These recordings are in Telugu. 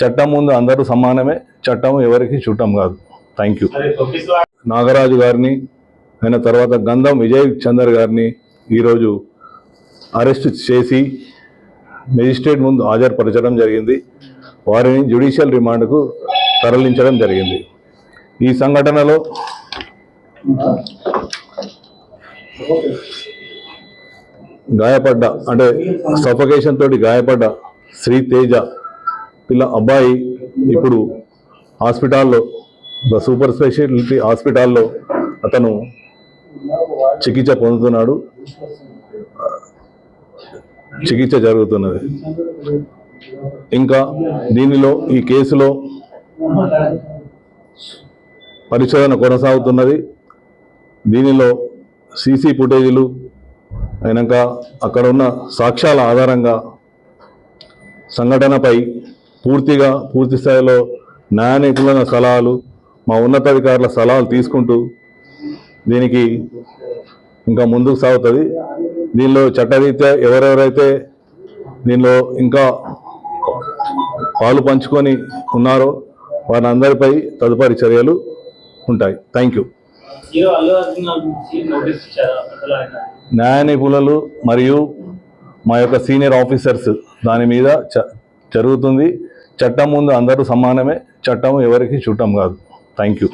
చట్టం ముందు అందరూ సమానమే, చట్టం ఎవరికి చుట్టం కాదు. Thank you. నాగరాజు గారిని, అయిన తర్వాత గంధం విజయ్ చందర్ గారిని ఈరోజు అరెస్ట్ చేసి మెజిస్ట్రేట్ ముందు హాజరుపరచడం జరిగింది. వారిని జ్యుడిషియల్ రిమాండ్కు తరలించడం జరిగింది. ఈ సంఘటనలో గాయపడ్డ, అంటే సఫకేషన్ తోటి గాయపడ్డ శ్రీ తేజ అబ్బాయి ఇప్పుడు హాస్పిటల్లో, సూపర్ స్పెషాలిటీ హాస్పిటల్లో అతను చికిత్స పొందుతున్నాడు, చికిత్స జరుగుతున్నది. ఇంకా దీనిలో ఈ కేసులో పరిశోధన కొనసాగుతున్నది. దీనిలో సీసీ ఫుటేజీలు అయినాక అక్కడ ఉన్న సాక్ష్యాల ఆధారంగా సంఘటనపై పూర్తి స్థాయిలో న్యాయ నిపుణుల సలహాలు, మా ఉన్నతాధికారుల సలహాలు తీసుకుంటూ దీనికి ఇంకా ముందుకు సాగుతుంది. దీనిలో చట్టరీత్యా ఎవరెవరైతే దీనిలో ఇంకా పాలు పంచుకొని ఉన్నారో వారి అందరిపై తదుపరి చర్యలు ఉంటాయి. Thank you. న్యాయ నిపుణులు మరియు మా యొక్క సీనియర్ ఆఫీసర్స్ దాని మీద జరుగుతుంది. చట్టం ముందు అందరూ సమానమే, చట్టం ఎవరికి చుట్టం కాదు. Thank you.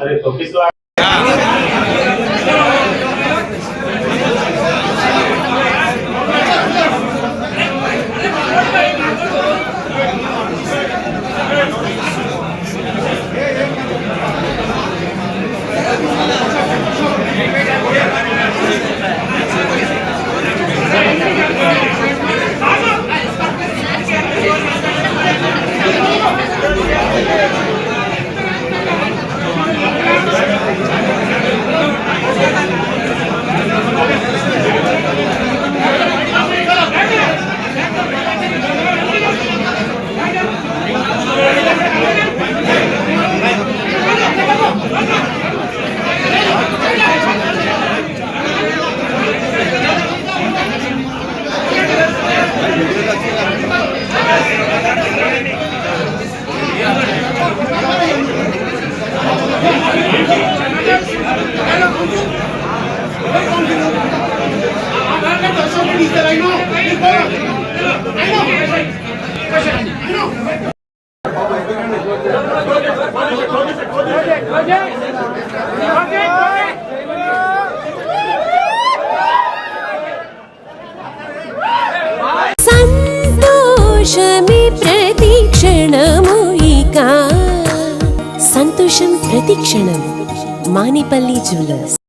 సంతోషమే ప్రతిక్షణము, ఇక సంతోషం ప్రతిక్షణం. మానిపల్లి జ్యువెలర్స్.